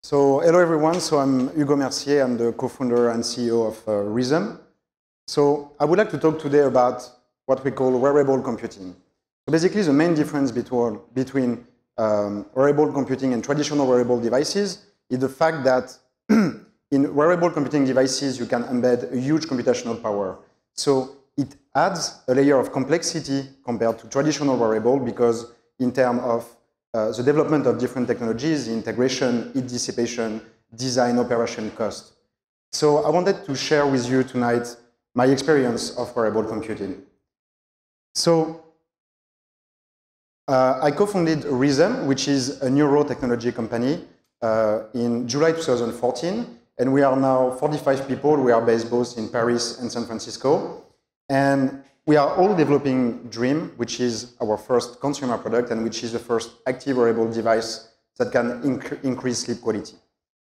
So hello everyone, so I'm Hugo Mercier, I'm the co-founder and CEO of Rhythm. So I would like to talk today about what we call wearable computing. So basically the main difference between wearable computing and traditional wearable devices is the fact that in wearable computing devices you can embed a huge computational power. So it adds a layer of complexity compared to traditional wearable because in terms of the development of different technologies, integration, heat dissipation, design, operation, cost. So I wanted to share with you tonight my experience of wearable computing. So I co-founded Rhythm, which is a neurotechnology company, in July 2014, and we are now 45 people. We are based both in Paris and San Francisco, and we are all developing Dream, which is our first consumer product and which is the first active wearable device that can increase sleep quality.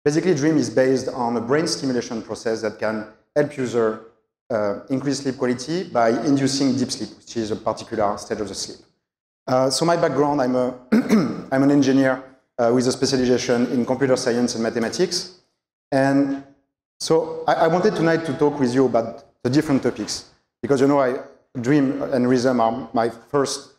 Basically, Dream is based on a brain stimulation process that can help user increase sleep quality by inducing deep sleep, which is a particular stage of the sleep. So my background, I'm an engineer with a specialization in computer science and mathematics. And so I wanted tonight to talk with you about the different topics because, you know, Dream and Rhythm are my first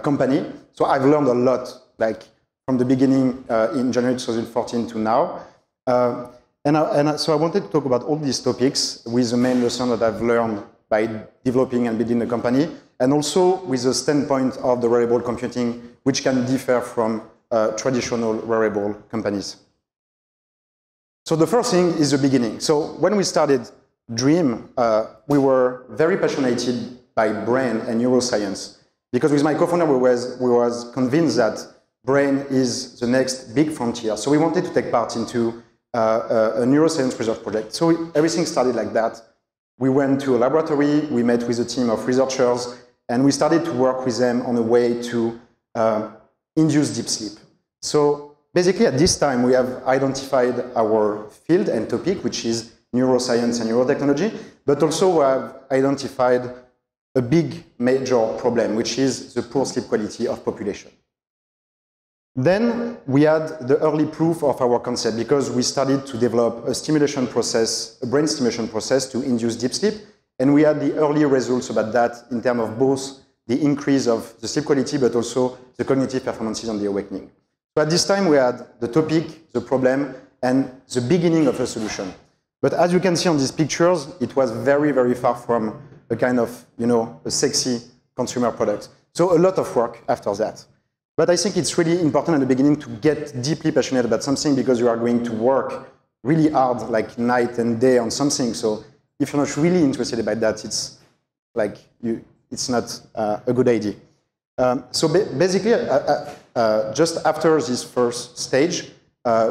company, so I've learned a lot, like from the beginning in January 2014 to now. So I wanted to talk about all these topics with the main lesson that I've learned by developing and building the company, and also with the standpoint of the wearable computing, which can differ from traditional wearable companies. So the first thing is the beginning. So when we started Dream, we were very passionate by brain and neuroscience, because with my co-founder we was convinced that brain is the next big frontier. So we wanted to take part into a neuroscience research project. So everything started like that. We went to a laboratory, we met with a team of researchers, and we started to work with them on a way to induce deep sleep. So basically at this time we have identified our field and topic, which is neuroscience and neurotechnology, but also we have identified a big major problem, which is the poor sleep quality of population. Then we had the early proof of our concept because we started to develop a stimulation process, a brain stimulation process to induce deep sleep, and we had the early results about that in terms of both the increase of the sleep quality but also the cognitive performances on the awakening. So at this time we had the topic, the problem, and the beginning of a solution. But as you can see on these pictures, it was very, very far from a kind of, you know, a sexy consumer product. So a lot of work after that. But I think it's really important at the beginning to get deeply passionate about something because you are going to work really hard, like night and day on something. So if you're not really interested about that, it's like it's not a good idea. So basically, just after this first stage,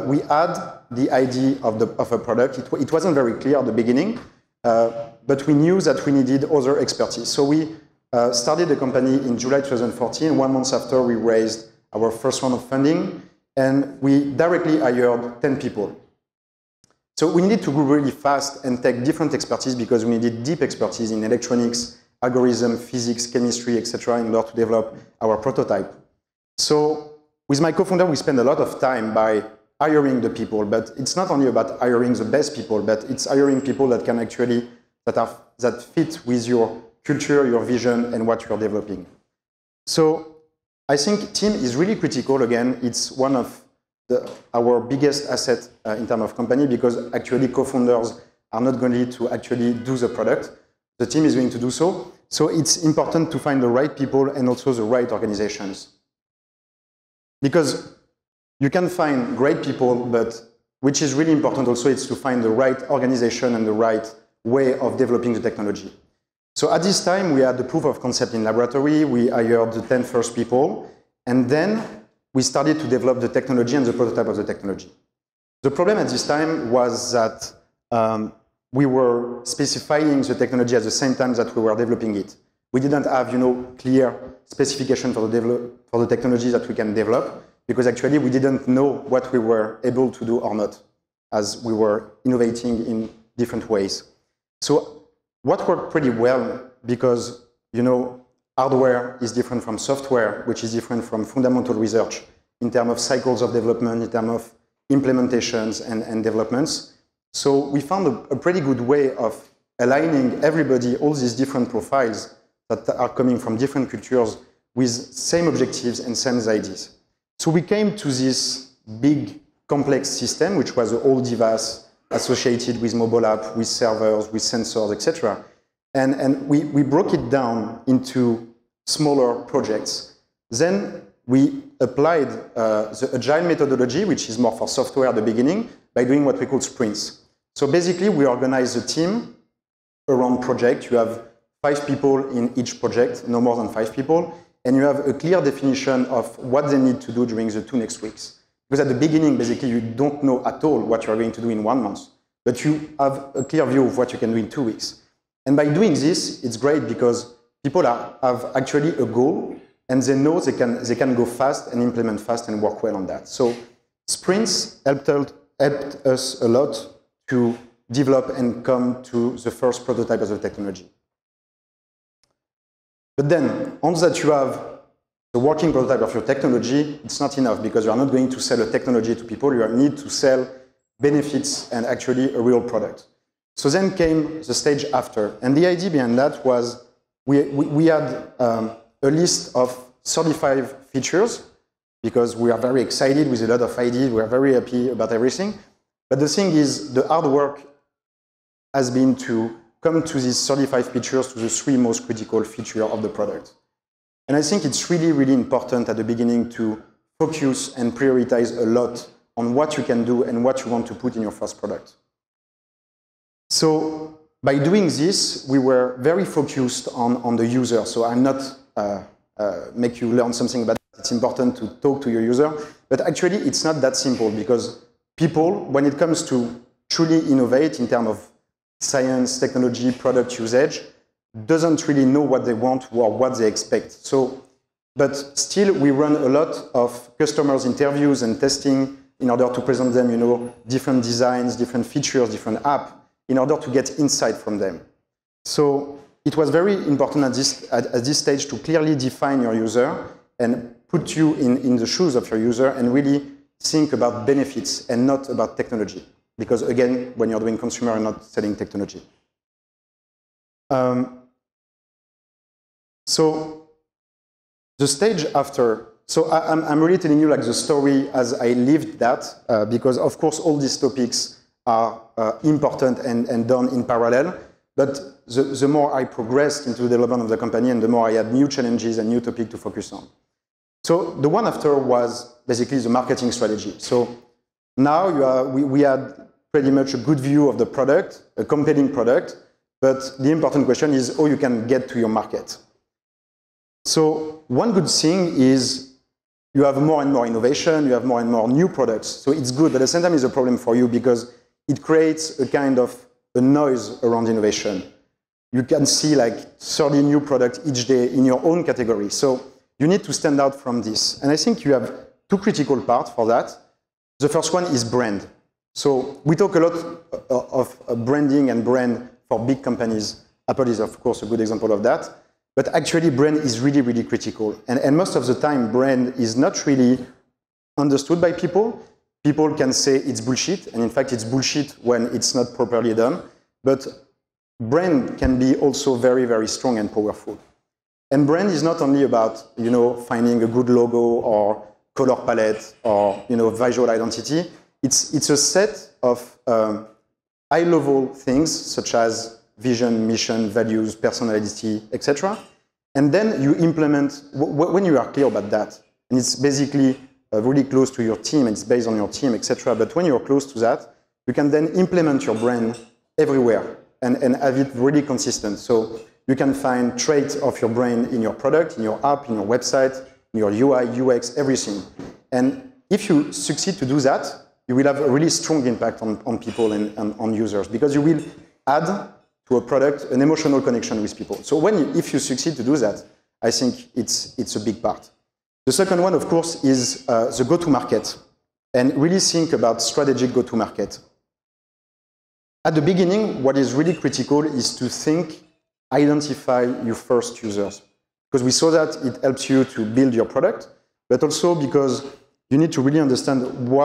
we had the idea of a product. It wasn't very clear at the beginning, but we knew that we needed other expertise. So we started the company in July 2014. 1 month after, we raised our first round of funding, and we directly hired 10 people. So we needed to go really fast and take different expertise because we needed deep expertise in electronics, algorithm, physics, chemistry, etc. in order to develop our prototype. So with my co-founder, we spend a lot of time by hiring the people, but it's not only about hiring the best people, but it's hiring people that can actually, that fit with your culture, your vision, and what you're developing. So I think team is really critical. Again, it's one of our biggest assets in terms of company because actually co-founders are not going to actually do the product. The team is going to do so. So it's important to find the right people and also the right organizations. Because you can find great people, but which is really important also is to find the right organization and the right way of developing the technology. So at this time, we had the proof of concept in laboratory, we hired the 10 first people, and then we started to develop the technology and the prototype of the technology. The problem at this time was that we were specifying the technology at the same time that we were developing it. We didn't have, you know, clear specification for the technology that we can develop, because actually we didn't know what we were able to do or not, as we were innovating in different ways. So what worked pretty well, because, you know, hardware is different from software, which is different from fundamental research in terms of cycles of development, in terms of implementations and developments. So we found a pretty good way of aligning everybody, all these different profiles that are coming from different cultures with same objectives and same ideas. So we came to this big complex system, which was an old device associated with mobile app, with servers, with sensors, etc. And we broke it down into smaller projects. Then we applied the agile methodology, which is more for software at the beginning, by doing what we call sprints. So basically, we organize a team around project. You have 5 people in each project, no more than 5 people, and you have a clear definition of what they need to do during the 2 next weeks. Because at the beginning, basically, you don't know at all what you are going to do in 1 month, but you have a clear view of what you can do in 2 weeks. And by doing this, it's great because people have actually a goal, and they know they can go fast and implement fast and work well on that. So sprints helped us a lot to develop and come to the first prototype of the technology. But then, once that you have the working prototype of your technology, it's not enough because you are not going to sell a technology to people. You need to sell benefits and actually a real product. So then came the stage after. And the idea behind that was we had a list of 35 features because we are very excited with a lot of ideas. We are very happy about everything. But the thing is, the hard work has been to come to these 35 features, to the 3 most critical features of the product. And I think it's really, really important at the beginning to focus and prioritize a lot on what you can do and what you want to put in your first product. So by doing this, we were very focused on the user. So I'm not make you learn something about it. It's important to talk to your user. But actually, it's not that simple because people, when it comes to truly innovate in terms of science, technology, product usage, doesn't really know what they want or what they expect. So, but still, we run a lot of customers' interviews and testing in order to present them, different designs, different features, different apps, in order to get insight from them. So it was very important at this stage to clearly define your user and put you in the shoes of your user and really think about benefits and not about technology. Because again, when you're doing consumer, you're not selling technology. So the stage after, so I'm really telling you like the story as I lived that, because of course all these topics are important and done in parallel, but the more I progressed into the development of the company and the more I had new challenges and new topics to focus on. So the one after was basically the marketing strategy. So now we had pretty much a good view of the product, a compelling product, but the important question is how you can get to your market. So one good thing is you have more and more innovation, you have more and more new products. So it's good, but at the same time it's a problem for you because it creates a kind of a noise around innovation. You can see like 30 new products each day in your own category. So you need to stand out from this. And I think you have 2 critical parts for that. The first one is brand. So we talk a lot of branding and brand for big companies. Apple is of course a good example of that. But actually brand is really, really critical. And most of the time brand is not really understood by people. People can say it's bullshit, and in fact it's bullshit when it's not properly done. But brand can be also very, very strong and powerful. And brand is not only about, finding a good logo or color palette or, visual identity. It's a set of high-level things such as vision, mission, values, personality, etc. And then you implement, when you are clear about that, and it's basically really close to your team, and it's based on your team, etc. But when you're close to that, you can then implement your brand everywhere and have it really consistent. So you can find traits of your brand in your product, in your app, in your website, in your UI, UX, everything. And if you succeed to do that, you will have a really strong impact on people and on users because you will add to a product an emotional connection with people. So if you succeed to do that, I think it's a big part. The second one, of course, is the go-to-market, and really think about strategic go-to-market. At the beginning, what is really critical is to identify your first users, because we saw that it helps you to build your product, but also because you need to really understand who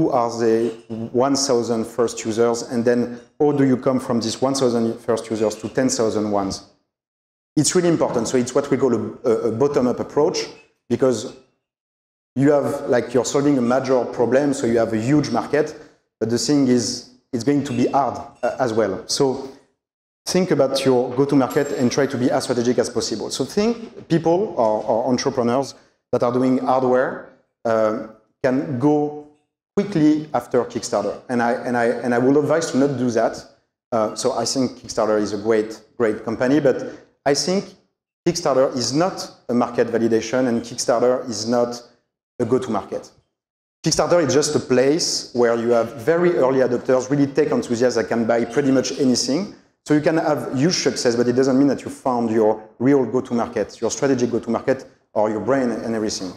are the 1,000 first users, and then how do you come from these 1,000 first users to 10,000 ones. It's really important. So it's what we call a bottom-up approach, because you have, like, you're solving a major problem, so you have a huge market, but the thing is, it's going to be hard as well. So think about your go-to-market and try to be as strategic as possible. So think people or entrepreneurs that are doing hardware can go quickly after Kickstarter, and I would advise to not do that. So I think Kickstarter is a great company, but I think Kickstarter is not a market validation, and Kickstarter is not a go-to-market. Kickstarter is just a place where you have very early adopters, really tech enthusiasts that can buy pretty much anything. So you can have huge success, but it doesn't mean that you found your real go-to-market, your strategic go-to-market, or your brain and everything.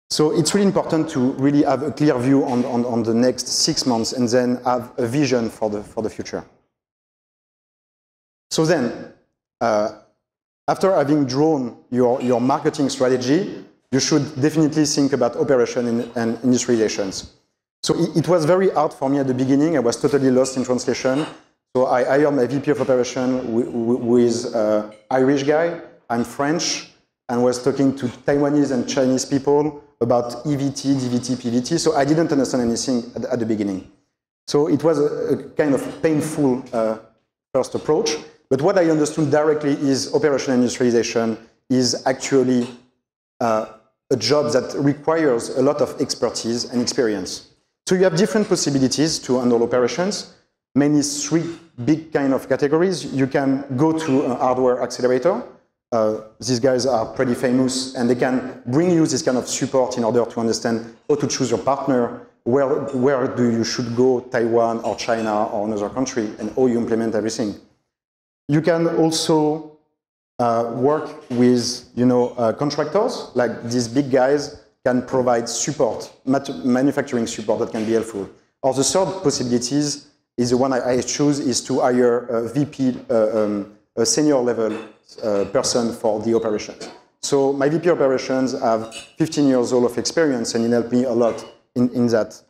So it's really important to really have a clear view on the next 6 months, and then have a vision for the future. So then, after having drawn your marketing strategy, you should definitely think about operation and industrializations. So it was very hard for me at the beginning. I was totally lost in translation. So I hired my VP of operation, who is an Irish guy. I'm French, and was talking to Taiwanese and Chinese people about EVT, DVT, PVT. So I didn't understand anything at the beginning. So it was a kind of painful first approach. But what I understood directly is operation and industrialization is actually a job that requires a lot of expertise and experience. So you have different possibilities to handle operations, mainly 3 big kind of categories. You can go to a hardware accelerator. These guys are pretty famous, and they can bring you this kind of support in order to understand how to choose your partner, where do you should go, Taiwan or China or another country, and how you implement everything. You can also work with, contractors, like these big guys can provide support, manufacturing support that can be helpful. Or the third possibilities is the one I choose, is to hire a VP, a senior level person for the operations. So my VP operations have 15 years old of experience, and it helped me a lot in that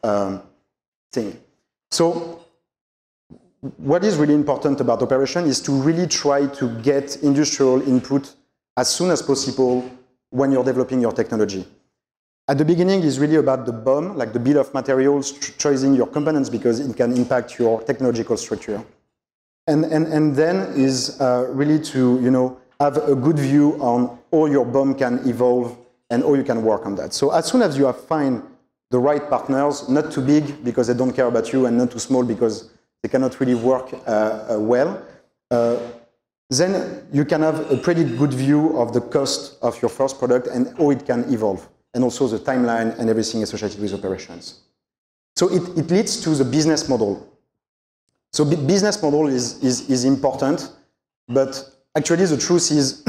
thing. So what is really important about operation is to really try to get industrial input as soon as possible when you're developing your technology. At the beginning is really about the BOM, like the bill of materials, choosing your components, because it can impact your technological structure. And then is really to have a good view on how your BOM can evolve and how you can work on that. So as soon as you have find the right partners, not too big because they don't care about you, and not too small because they cannot really work well, then you can have a pretty good view of the cost of your first product and how it can evolve, and also the timeline and everything associated with operations. So it leads to the business model. So business model is important, but actually the truth is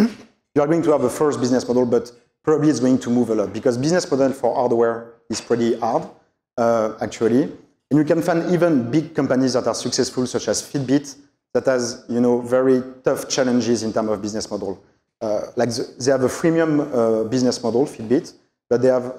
you are going to have a first business model, but probably it's going to move a lot, because business model for hardware is pretty hard, actually. And you can find even big companies that are successful, such as Fitbit, that has very tough challenges in terms of business model. Like they have a freemium business model, Fitbit, but they have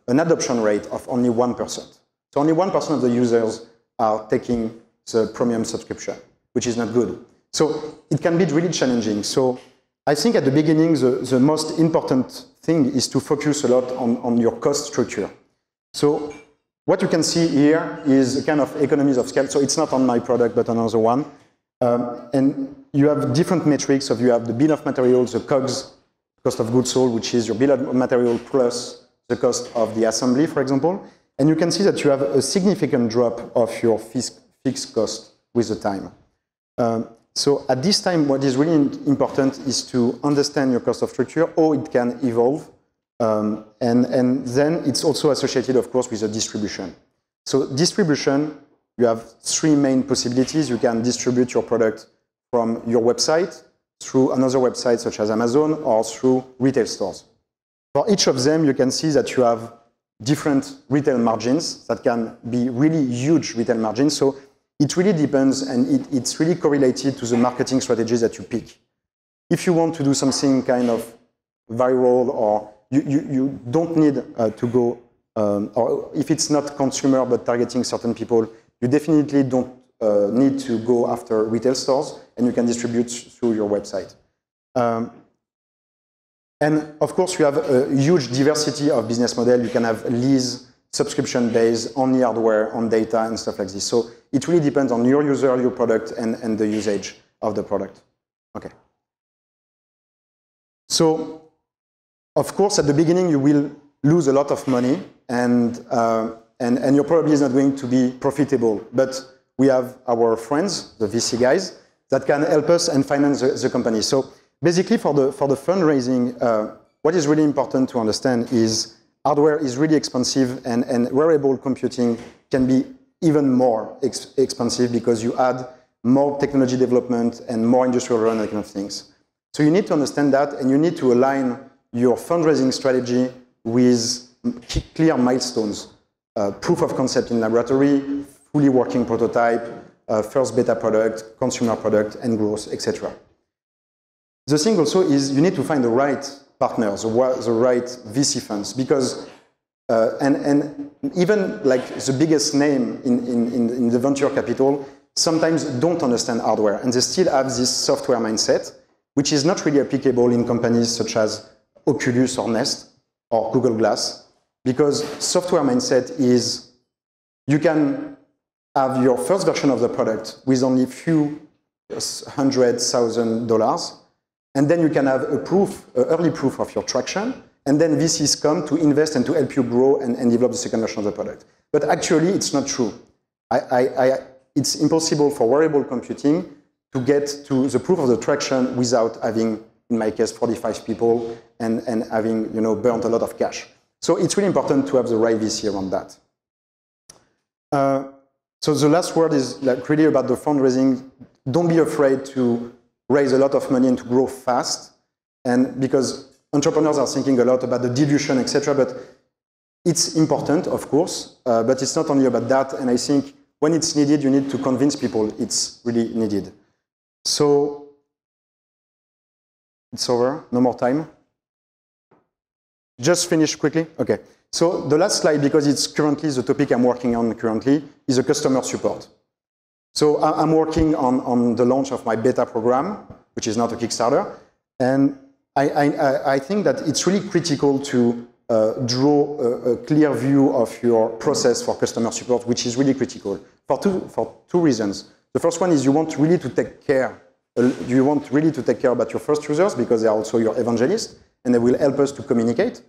an adoption rate of only 1%. So only 1% of the users are taking the premium subscription, which is not good. So it can be really challenging. So I think at the beginning, the most important thing is to focus a lot on your cost structure. So what you can see here is a kind of economies of scale. So it's not on my product, but on another one. And you have different metrics. So you have the bill of materials, the COGS, cost of goods sold, which is your bill of material plus the cost of the assembly, for example. And you can see that you have a significant drop of your fixed cost with the time. So at this time, what is really important is to understand your cost of structure, how it can evolve. And then it's also associated, of course, with the distribution. So distribution, you have 3 main possibilities. You can distribute your product from your website through another website such as Amazon, or through retail stores. For each of them, you can see that you have different retail margins that can be really huge retail margins. So it really depends, and it's really correlated to the marketing strategies that you pick. If you want to do something kind of viral or you don't need to go, or if it's not consumer but targeting certain people, you definitely don't need to go after retail stores, and you can distribute through your website. And of course, you have a huge diversity of business model. You can have lease, subscription-based, only hardware, on data, and stuff like this. So it really depends on your user, your product, and the usage of the product. Okay. So, of course, at the beginning, you will lose a lot of money, and your probably is not going to be profitable. But we have our friends, the VC guys, that can help us and finance the company. So basically, for the fundraising, what is really important to understand is hardware is really expensive, and wearable computing can be even more expensive because you add more technology development and more industrial run, that kind of things. So you need to understand that, and you need to align your fundraising strategy with clear milestones. Proof of concept in laboratory, fully working prototype, first beta product, consumer product, and growth, etc. The thing also is you need to find the right partners, the right VC funds, because and even like the biggest name in the venture capital sometimes don't understand hardware, and they still have this software mindset, which is not really applicable in companies such as Oculus or Nest or Google Glass, because software mindset is you can have your first version of the product with only a few $100,000, and then you can have a proof, early proof of your traction, and then VCs come to invest and to help you grow and develop the second version of the product. But actually, it's not true. It's impossible for wearable computing to get to the proof of the traction without having, in my case, 45 people and having burnt a lot of cash. So it's really important to have the right VC around that. So the last word is like really about the fundraising. Don't be afraid to raise a lot of money and to grow fast. And because entrepreneurs are thinking a lot about the dilution, etc. But it's important, of course, but it's not only about that. And I think when it's needed, you need to convince people it's really needed. So it's over, no more time. Just finish quickly, okay. So the last slide, because it's currently the topic I'm working on currently, is a customer support. So I'm working on the launch of my beta program, which is not a Kickstarter. And I think that it's really critical to draw a clear view of your process for customer support, which is really critical for two reasons. The first one is you want really to take care. You want really to take care about your first users because they are also your evangelists and they will help us to communicate.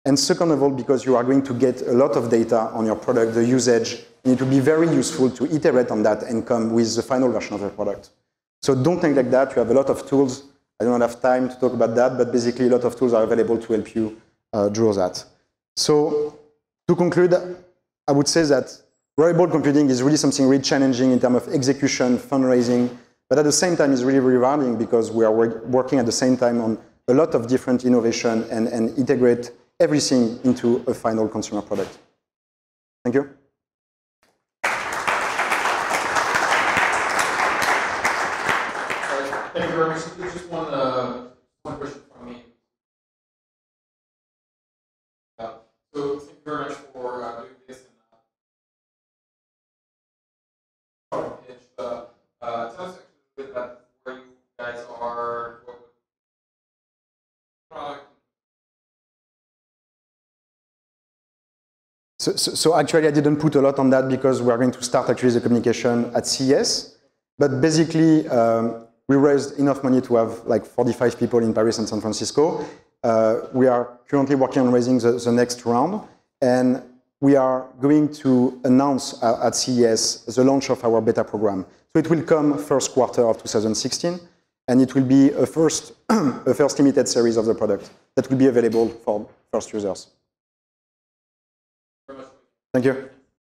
And second of all, because you are going to get a lot of data on your product, the usage, and it will be very useful to iterate on that and come with the final version of the product. So don't think like that. You have a lot of tools. I don't have time to talk about that, but basically a lot of tools are available to help you draw that. So to conclude, I would say that wearable computing is really something really challenging in terms of execution, fundraising, but at the same time is really rewarding because we are working at the same time on a lot of different innovation and integrate everything into a final consumer product. Thank you. Thank you very much. Just one question from me. So thank you very much for doing this. And pitch. Tell us actually a bit about where you guys are, what product. So actually, I didn't put a lot on that because we are going to start actually the communication at CES. But basically, we raised enough money to have like 45 people in Paris and San Francisco. We are currently working on raising the next round. And we are going to announce at CES the launch of our beta program. So it will come first quarter of 2016. And it will be a first limited series of the product that will be available for first users. Thank you.